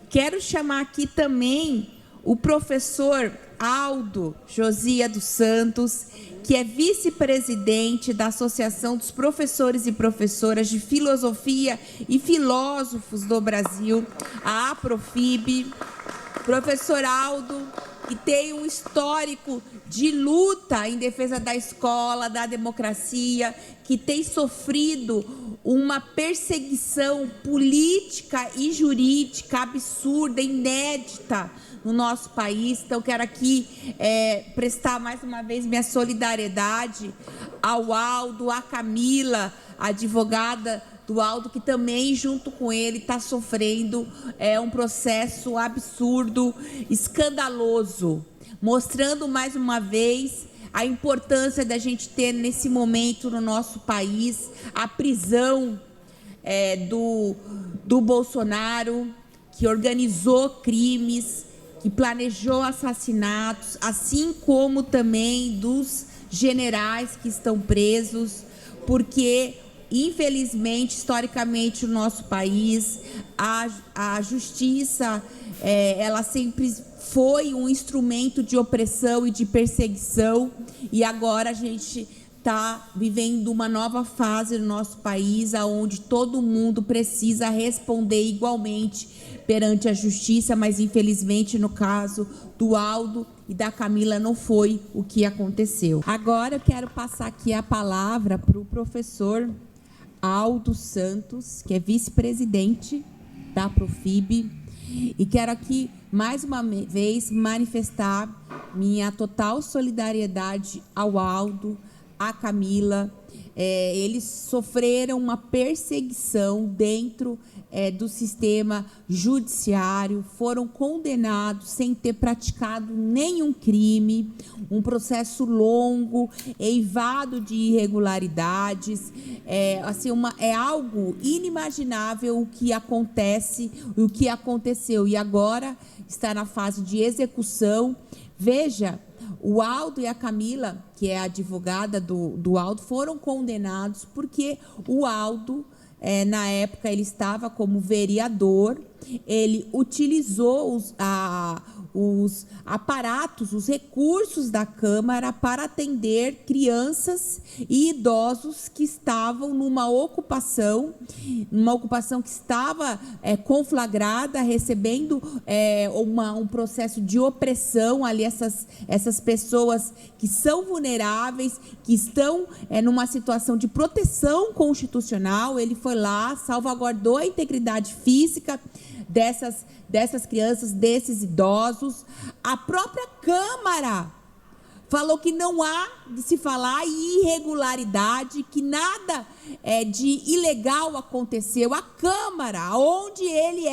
Quero chamar aqui também o professor Aldo Josia dos Santos, que é vice-presidente da Associação dos Professores e Professoras de Filosofia e Filósofos do Brasil, a APROFIB. Professor Aldo, que tem um histórico de luta em defesa da escola, da democracia, que tem sofrido uma perseguição política e jurídica absurda, inédita no nosso país. Então, quero aqui prestar mais uma vez minha solidariedade ao Aldo, à Camila, a advogada do Aldo, que também, junto com ele, está sofrendo um processo absurdo, escandaloso, mostrando mais uma vez a importância da gente ter, nesse momento, no nosso país, a prisão do Bolsonaro, que organizou crimes, que planejou assassinatos, assim como também dos generais que estão presos, porque, infelizmente, historicamente, no nosso país, a justiça, ela sempre foi um instrumento de opressão e de perseguição, e agora a gente está vivendo uma nova fase no nosso país, onde todo mundo precisa responder igualmente perante a justiça, mas, infelizmente, no caso do Aldo e da Camila, não foi o que aconteceu. Agora eu quero passar aqui a palavra para o professor Aldo Santos, que é vice-presidente da APROFIB, e quero aqui, mais uma vez, manifestar minha total solidariedade ao Aldo, à Camila. Eles sofreram uma perseguição dentro do sistema judiciário, foram condenados sem ter praticado nenhum crime, um processo longo, eivado de irregularidades, é algo inimaginável o que acontece, o que aconteceu, e agora está na fase de execução. Veja, o Aldo e a Camila, que é a advogada do Aldo, foram condenados porque o Aldo, na época, ele estava como vereador, ele utilizou os aparatos, os recursos da Câmara para atender crianças e idosos que estavam numa ocupação que estava conflagrada, recebendo um processo de opressão ali, essas pessoas que são vulneráveis, que estão numa situação de proteção constitucional. Ele foi lá, salvaguardou a integridade física dessas crianças, desses idosos. A própria Câmara falou que não há de se falar em irregularidade, que nada de ilegal aconteceu. A Câmara, onde ele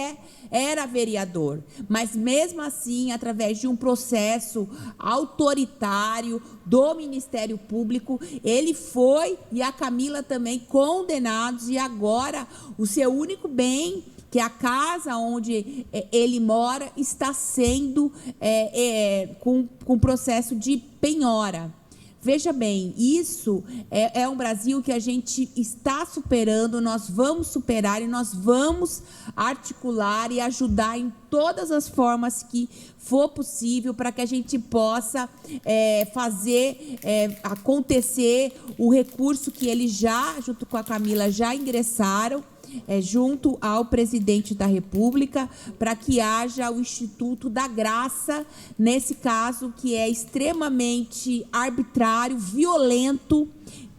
era vereador, mas mesmo assim, através de um processo autoritário do Ministério Público, ele foi, e a Camila também, condenados, e agora o seu único bem, que a casa onde ele mora, está sendo com processo de penhora. Veja bem, isso é um Brasil que a gente está superando, nós vamos superar e nós vamos articular e ajudar em todas as formas que for possível para que a gente possa fazer acontecer o recurso que eles já, junto com a Camila, já ingressaram, junto ao presidente da República, para que haja o Instituto da Graça, nesse caso que é extremamente arbitrário, violento,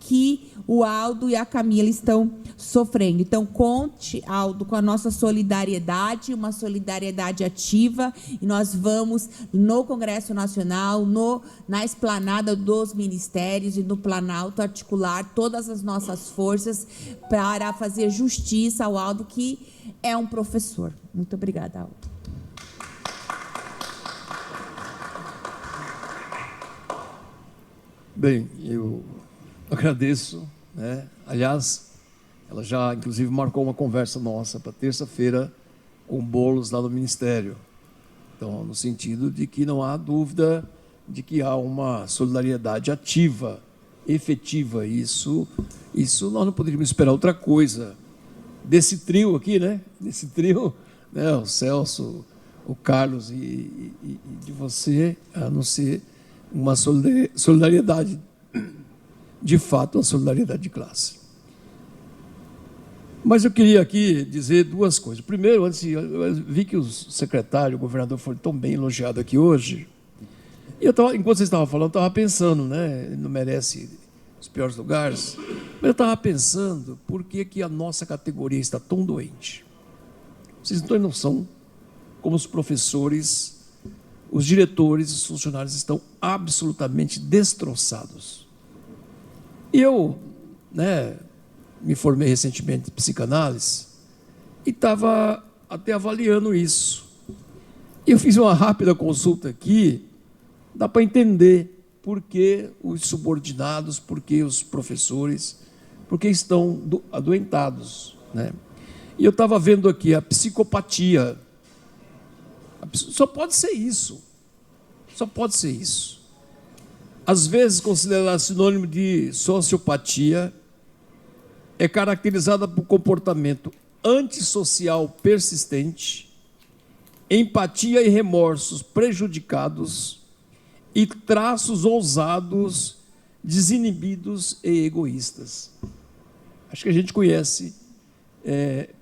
que o Aldo e a Camila estão sofrendo. Então, conte, Aldo, com a nossa solidariedade, uma solidariedade ativa, e nós vamos, no Congresso Nacional, na esplanada dos ministérios e no Planalto, articular todas as nossas forças para fazer justiça ao Aldo, que é um professor. Muito obrigada, Aldo. Bem, eu agradeço, Aliás, ela já, inclusive, marcou uma conversa nossa para terça-feira com Boulos lá no Ministério. Então, no sentido de que não há dúvida de que há uma solidariedade ativa, efetiva. Isso nós não poderíamos esperar outra coisa desse trio aqui, Desse trio, né, o Celso, o Carlos e de você, a não ser uma solidariedade, de fato, uma solidariedade de classe. Mas eu queria aqui dizer duas coisas. Primeiro, antes, eu vi que o secretário, o governador, foi tão bem elogiado aqui hoje. E enquanto vocês estavam falando, eu estava pensando, né? Ele não merece os piores lugares. Mas eu estava pensando por que a nossa categoria está tão doente. Vocês não têm noção como os professores, os diretores, os funcionários estão absolutamente destroçados. E eu, né, me formei recentemente em psicanálise e estava até avaliando isso. E eu fiz uma rápida consulta aqui, dá para entender por que os subordinados, por que os professores, por que estão adoentados, né? E eu estava vendo aqui a psicopatia. Só pode ser isso. Só pode ser isso. Às vezes, considerada sinônimo de sociopatia, é caracterizada por comportamento antissocial persistente, empatia e remorsos prejudicados e traços ousados, desinibidos e egoístas. Acho que a gente conhece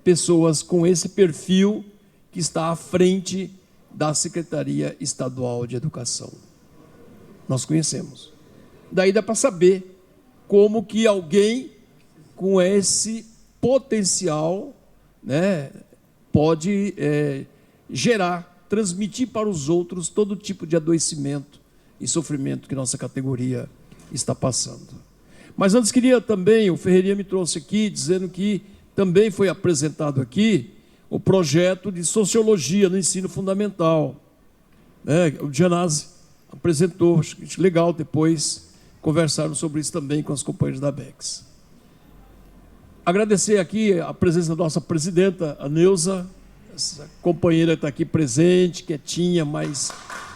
pessoas com esse perfil que está à frente da Secretaria Estadual de Educação. Nós conhecemos. Daí dá para saber como que alguém com esse potencial, né, pode transmitir para os outros todo tipo de adoecimento e sofrimento que nossa categoria está passando. Mas antes queria também, o Ferreirinha me trouxe aqui, dizendo que também foi apresentado aqui o projeto de sociologia no ensino fundamental. O Gianazzi apresentou, acho legal depois conversaram sobre isso também com as companheiras da Abex. Agradecer aqui a presença da nossa presidenta, a Neuza, essa companheira está aqui presente, quietinha, mas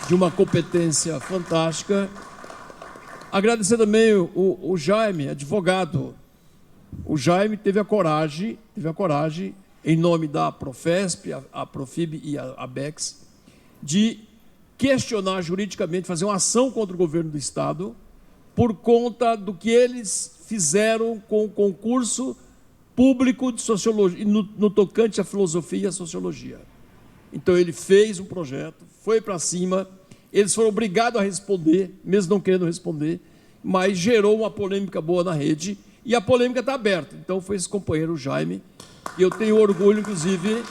de uma competência fantástica. Agradecer também o Jaime, advogado. O Jaime teve a coragem, em nome da Profesp, a Profib e a Abex, de questionar juridicamente, fazer uma ação contra o governo do Estado, por conta do que eles fizeram com o concurso público de sociologia, no tocante à filosofia e à sociologia. Então ele fez um projeto, foi para cima, eles foram obrigados a responder, mesmo não querendo responder, mas gerou uma polêmica boa na rede, e a polêmica está aberta. Então foi esse companheiro, o Jaime, e eu tenho orgulho, inclusive,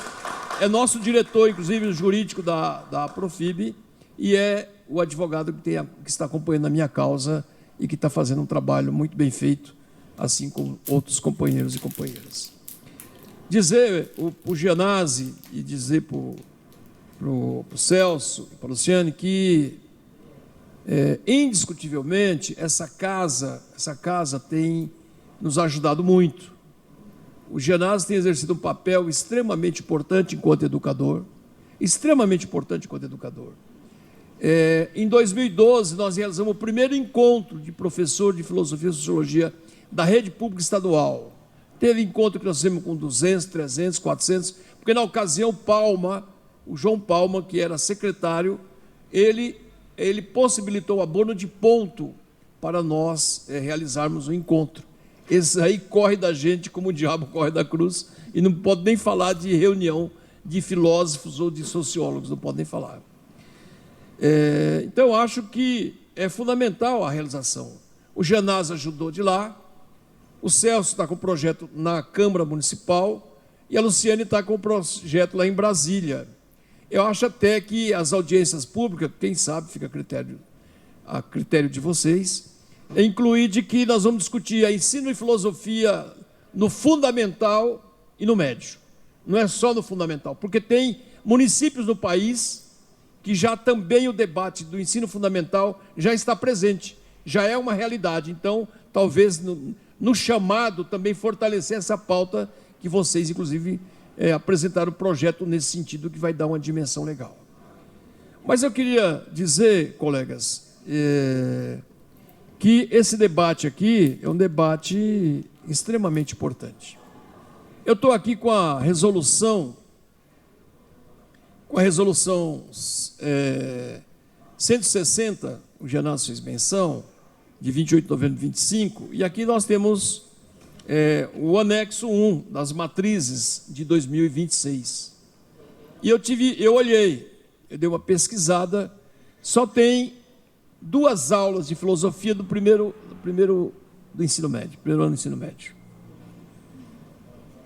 é nosso diretor, inclusive, jurídico da Profib, e é o advogado que está acompanhando a minha causa e que está fazendo um trabalho muito bem feito, assim como outros companheiros e companheiras. Dizer para o Gianazzi e dizer para o Celso e para a Luciane que, indiscutivelmente, essa casa tem nos ajudado muito. O Gianazzi tem exercido um papel extremamente importante enquanto educador, Em 2012, nós realizamos o primeiro encontro de professor de filosofia e sociologia da rede pública estadual. Teve encontro que nós fizemos com 200, 300, 400, porque na ocasião o João Palma, que era secretário, ele possibilitou o abono de ponto para nós realizarmos o encontro. Esse aí corre da gente como o diabo corre da cruz, e não pode nem falar de reunião de filósofos ou de sociólogos, não pode nem falar. Então, eu acho que é fundamental a realização. O Gianazzi ajudou de lá, o Celso está com o projeto na Câmara Municipal e a Luciane está com o projeto lá em Brasília. Eu acho até que as audiências públicas, quem sabe, fica a critério de vocês, incluir de que nós vamos discutir a ensino e filosofia no fundamental e no médio. Não é só no fundamental, porque tem municípios no país que já também o debate do ensino fundamental já está presente, já é uma realidade. Então, talvez no chamado também fortalecer essa pauta que vocês, inclusive, apresentaram o projeto nesse sentido, que vai dar uma dimensão legal. Mas eu queria dizer, colegas, que esse debate aqui é um debate extremamente importante. Eu estou aqui com a resolução com a resolução 160, o Genasso fez menção, de 28 de novembro de 25, e aqui nós temos o anexo 1 das matrizes de 2026. E eu olhei, eu dei uma pesquisada, só tem 2 aulas de filosofia do primeiro do ensino médio, primeiro ano do ensino médio.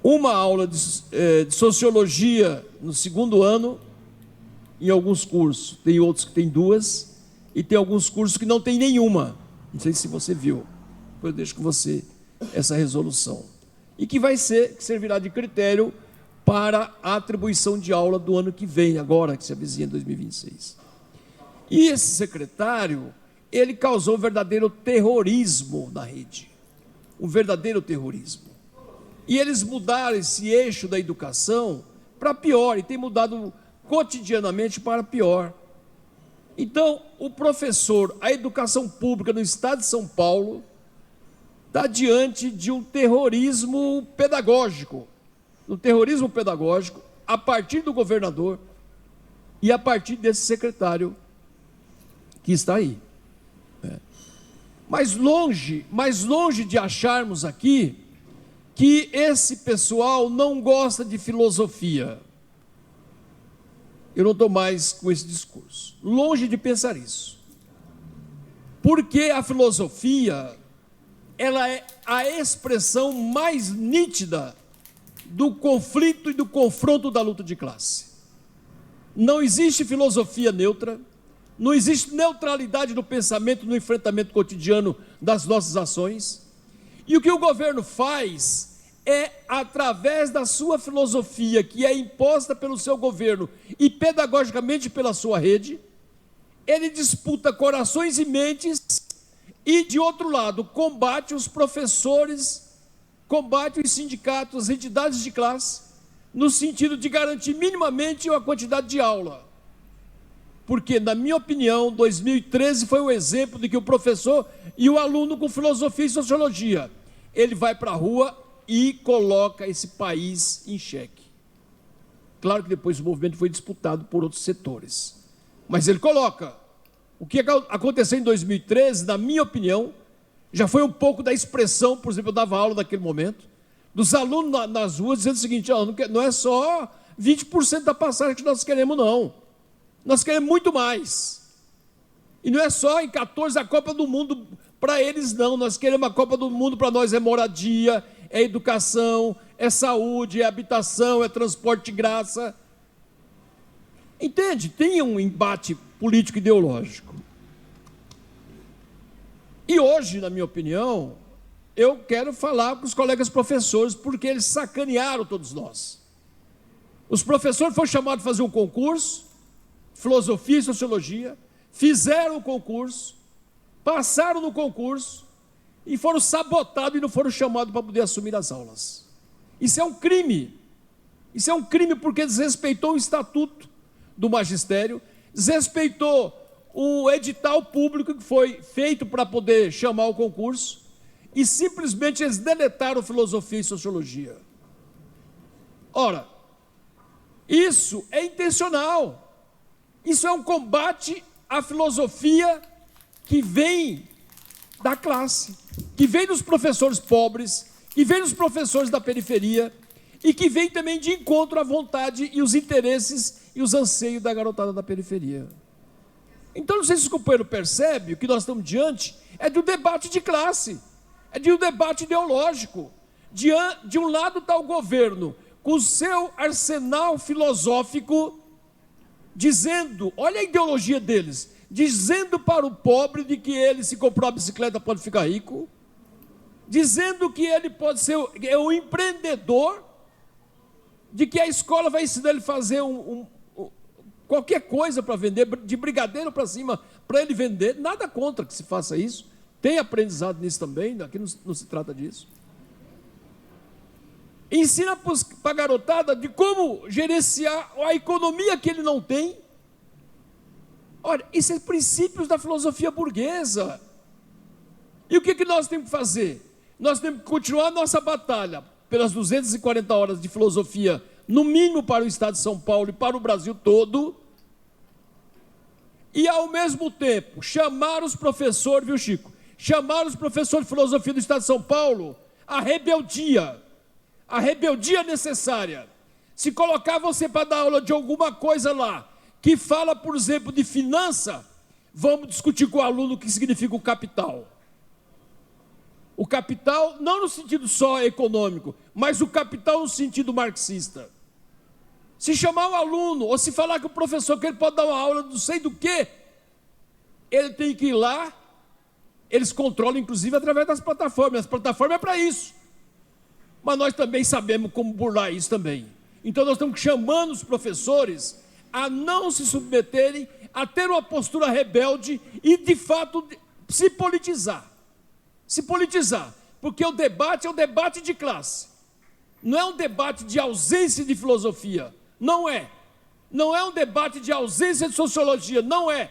Uma aula de sociologia no 2º ano, em alguns cursos. Tem outros que tem 2, e tem alguns cursos que não tem nenhuma. Não sei se você viu. Depois eu deixo com você essa resolução. E que servirá de critério para a atribuição de aula do ano que vem, agora que se avizinha 2026. E esse secretário, ele causou um verdadeiro terrorismo na rede. Um verdadeiro terrorismo. E eles mudaram esse eixo da educação para pior, e tem mudado cotidianamente para pior. Então, o professor, a educação pública no estado de São Paulo, está diante de um terrorismo pedagógico. Um terrorismo pedagógico a partir do governador e a partir desse secretário que está aí. Mais longe de acharmos aqui que esse pessoal não gosta de filosofia. Eu não estou mais com esse discurso. Longe de pensar isso. Porque a filosofia, ela é a expressão mais nítida do conflito e do confronto da luta de classe. Não existe filosofia neutra, não existe neutralidade no pensamento, no enfrentamento cotidiano das nossas ações. E o que o governo faz é, através da sua filosofia, que é imposta pelo seu governo e pedagogicamente pela sua rede, ele disputa corações e mentes e, de outro lado, combate os professores, combate os sindicatos, as entidades de classe, no sentido de garantir minimamente a quantidade de aula. Porque, na minha opinião, 2013 foi um exemplo de que o professor e o aluno com filosofia e sociologia, ele vai para a rua e coloca esse país em xeque. Claro que depois o movimento foi disputado por outros setores, mas ele coloca. O que aconteceu em 2013, na minha opinião, já foi um pouco da expressão, por exemplo, eu dava aula naquele momento, dos alunos nas ruas dizendo o seguinte: não é só 20% da passagem que nós queremos, não. Nós queremos muito mais. E não é só em 14 a Copa do Mundo para eles, não. Nós queremos a Copa do Mundo, para nós é moradia, é educação, é saúde, é habitação, é transporte de graça. Entende? Tem um embate político ideológico. E hoje, na minha opinião, eu quero falar para os colegas professores, porque eles sacanearam todos nós. Os professores foram chamados a fazer um concurso, filosofia e sociologia, fizeram o concurso, passaram no concurso e foram sabotados e não foram chamados para poder assumir as aulas. Isso é um crime. Isso é um crime porque desrespeitou o estatuto do magistério, desrespeitou o edital público que foi feito para poder chamar o concurso e simplesmente eles deletaram filosofia e sociologia. Ora, isso é intencional. Isso é um combate à filosofia que vem da classe, que vem dos professores pobres, que vem dos professores da periferia e que vem também de encontro à vontade e os interesses e os anseios da garotada da periferia. Então, não sei se o companheiro percebe, o que nós estamos diante é de um debate de classe, é de um debate ideológico. De um lado está o governo, com o seu arsenal filosófico, dizendo, olha a ideologia deles, dizendo para o pobre de que ele, se comprar uma bicicleta, pode ficar rico, dizendo que ele pode ser um empreendedor, de que a escola vai ensinar ele a fazer qualquer coisa para vender, de brigadeiro para cima, para ele vender. Nada contra que se faça isso, tem aprendizado nisso também, aqui não se trata disso. Ensina para a garotada de como gerenciar a economia que ele não tem. Olha, isso é princípios da filosofia burguesa. E o que nós temos que fazer? Nós temos que continuar a nossa batalha pelas 240 horas de filosofia no mínimo para o Estado de São Paulo e para o Brasil todo, e ao mesmo tempo chamar os professores, viu, Chico? Chamar os professores de filosofia do Estado de São Paulo à rebeldia necessária. Se colocar você para dar aula de alguma coisa lá, que fala, por exemplo, de finança, vamos discutir com o aluno o que significa o capital. O capital, não no sentido só econômico, mas o capital no sentido marxista. Se chamar o aluno, ou se falar que o professor que ele pode dar uma aula não sei do que, ele tem que ir lá, eles controlam inclusive através das plataformas. As plataformas é para isso. Mas nós também sabemos como burlar isso também. Então nós estamos chamando os professores a não se submeterem, a ter uma postura rebelde e, de fato, se politizar. Se politizar. Porque o debate é um debate de classe. Não é um debate de ausência de filosofia. Não é. Não é um debate de ausência de sociologia. Não é.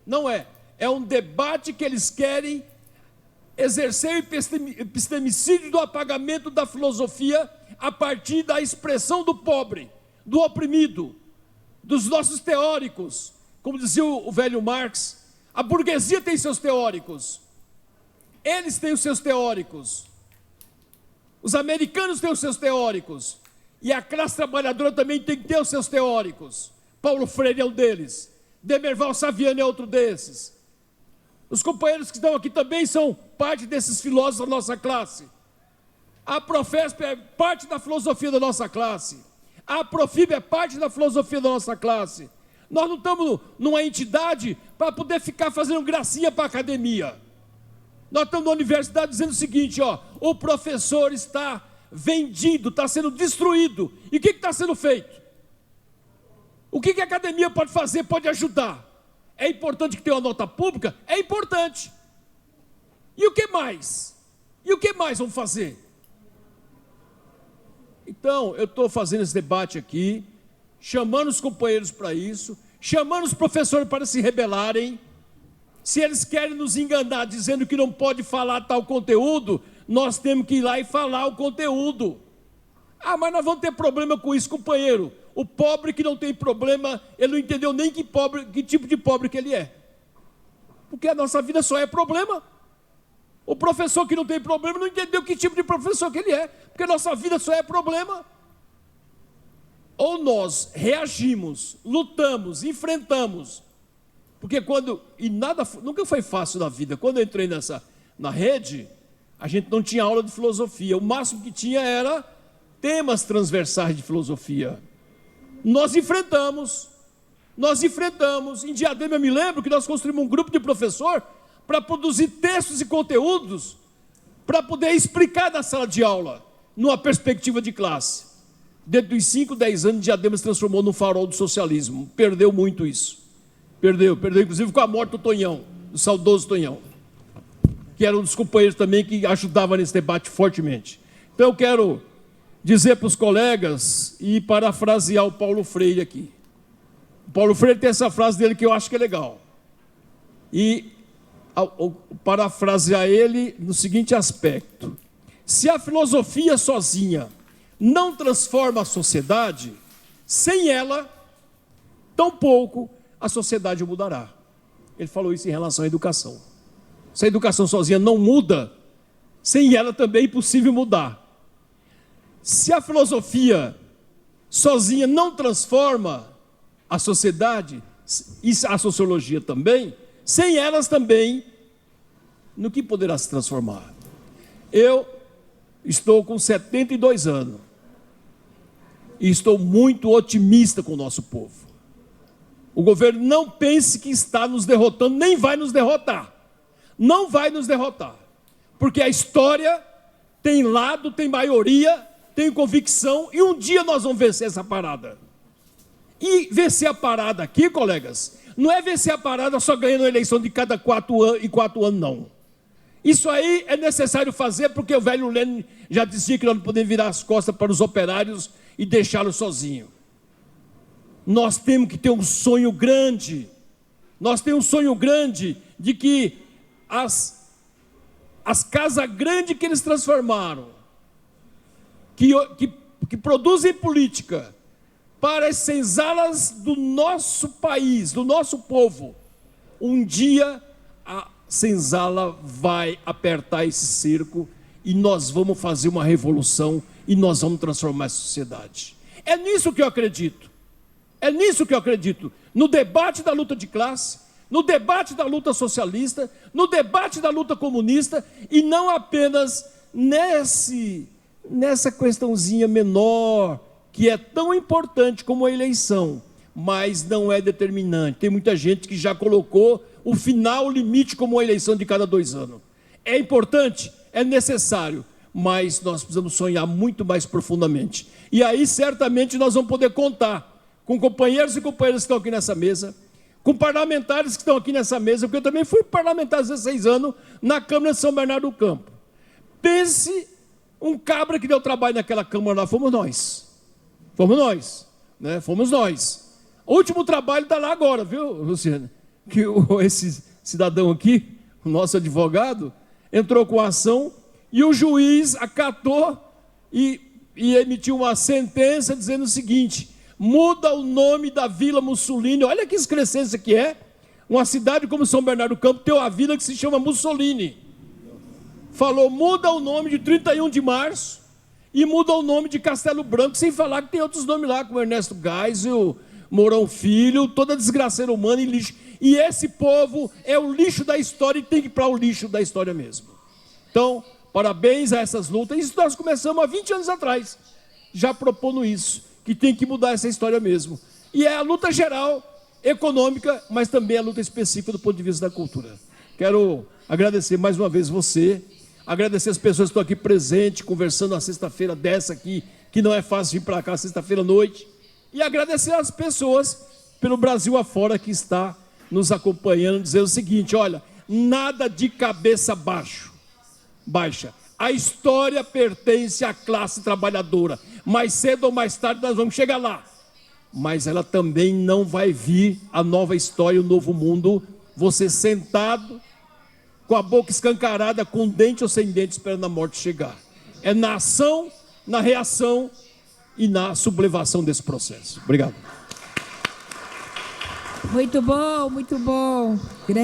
Não é. É um debate que eles querem exercer o epistemicídio do apagamento da filosofia a partir da expressão do pobre, do oprimido, dos nossos teóricos. Como dizia o velho Marx, a burguesia tem seus teóricos. Eles têm os seus teóricos. Os americanos têm os seus teóricos. E a classe trabalhadora também tem que ter os seus teóricos. Paulo Freire é um deles. Demerval Saviano é outro desses. Os companheiros que estão aqui também são parte desses filósofos da nossa classe. A Profesp é parte da filosofia da nossa classe. A Profib é parte da filosofia da nossa classe. Nós não estamos numa entidade para poder ficar fazendo gracinha para a academia. Nós estamos na universidade dizendo o seguinte, ó, o professor está vendido, está sendo destruído. E o que está sendo feito? O que a academia pode fazer, pode ajudar? É importante que tenha uma nota pública? É importante. E o que mais? E o que mais vamos fazer? Então, eu estou fazendo esse debate aqui, chamando os companheiros para isso, chamando os professores para se rebelarem. Se eles querem nos enganar dizendo que não pode falar tal conteúdo, nós temos que ir lá e falar o conteúdo. Ah, mas nós vamos ter problema com isso, companheiro. O pobre que não tem problema, ele não entendeu nem que tipo de pobre que ele é. Porque a nossa vida só é problema. O professor que não tem problema não entendeu que tipo de professor que ele é. Porque a nossa vida só é problema. Ou nós reagimos, lutamos, enfrentamos. Porque nunca foi fácil na vida. Quando eu entrei na rede, a gente não tinha aula de filosofia. O máximo que tinha era temas transversais de filosofia. Nós enfrentamos. Em Diadema eu me lembro que nós construímos um grupo de professor para produzir textos e conteúdos para poder explicar na sala de aula, numa perspectiva de classe. Dentro dos 5, 10 anos, Diadema se transformou num farol do socialismo. Perdeu muito isso. Perdeu inclusive com a morte do Tonhão, do saudoso Tonhão, que era um dos companheiros também que ajudava nesse debate fortemente. Então eu quero dizer para os colegas e parafrasear o Paulo Freire aqui. O Paulo Freire tem essa frase dele que eu acho que é legal. E parafrasear ele no seguinte aspecto: se a filosofia sozinha não transforma a sociedade, sem ela, tampouco a sociedade mudará. Ele falou isso em relação à educação. Se a educação sozinha não muda, sem ela também é impossível mudar. Se a filosofia sozinha não transforma a sociedade, e a sociologia também, sem elas também, no que poderá se transformar? Eu estou com 72 anos e estou muito otimista com o nosso povo. O governo não pense que está nos derrotando, nem vai nos derrotar. Não vai nos derrotar. Porque a história tem lado, tem maioria, tem convicção, e um dia nós vamos vencer essa parada. E vencer a parada aqui, colegas, não é vencer a parada só ganhando a eleição de cada 4 anos, não. Isso aí é necessário fazer porque o velho Lênin já dizia que nós não podemos virar as costas para os operários e deixá-los sozinhos. Nós temos que ter um sonho grande. Nós temos um sonho grande de que as casas grandes que eles transformaram, que que produzem política para as senzalas do nosso país, do nosso povo, um dia a senzala vai apertar esse cerco e nós vamos fazer uma revolução e nós vamos transformar a sociedade. É nisso que eu acredito. É nisso que eu acredito. No debate da luta de classe, no debate da luta socialista, no debate da luta comunista, e não apenas nessa questãozinha menor, que é tão importante como a eleição, mas não é determinante. Tem muita gente que já colocou o final, o limite, como a eleição de cada 2 anos. É importante, é necessário, mas nós precisamos sonhar muito mais profundamente. E aí, certamente, nós vamos poder contar com companheiros e companheiras que estão aqui nessa mesa, com parlamentares que estão aqui nessa mesa, porque eu também fui parlamentar há 16 anos na Câmara de São Bernardo do Campo. Pense um cabra que deu trabalho naquela Câmara lá, fomos nós. Fomos nós, né? Fomos nós. O último trabalho está lá agora, viu, Luciana? Que esse cidadão aqui, o nosso advogado, entrou com a ação e o juiz acatou e emitiu uma sentença dizendo o seguinte: muda o nome da Vila Mussolini. Olha que excrescência que é. Uma cidade como São Bernardo do Campo tem uma vila que se chama Mussolini. Falou, muda o nome de 31 de março e muda o nome de Castelo Branco, sem falar que tem outros nomes lá, como Ernesto Geisel, Mourão Filho, toda desgraceira humana e lixo. E esse povo é o lixo da história e tem que ir para o lixo da história mesmo. Então, parabéns a essas lutas. Isso nós começamos há 20 anos atrás, já propondo isso, que tem que mudar essa história mesmo. E é a luta geral, econômica, mas também a luta específica do ponto de vista da cultura. Quero agradecer mais uma vez você, agradecer as pessoas que estão aqui presentes, conversando na sexta-feira dessa aqui, que não é fácil vir para cá sexta-feira à noite, e agradecer as pessoas pelo Brasil afora que está nos acompanhando, dizendo o seguinte: olha, nada de cabeça baixa. A história pertence à classe trabalhadora. Mais cedo ou mais tarde nós vamos chegar lá. Mas ela também não vai vir, a nova história, o novo mundo, você sentado, com a boca escancarada, com dente ou sem dente, esperando a morte chegar. É na ação, na reação e na sublevação desse processo. Obrigado. Muito bom, muito bom. Grande.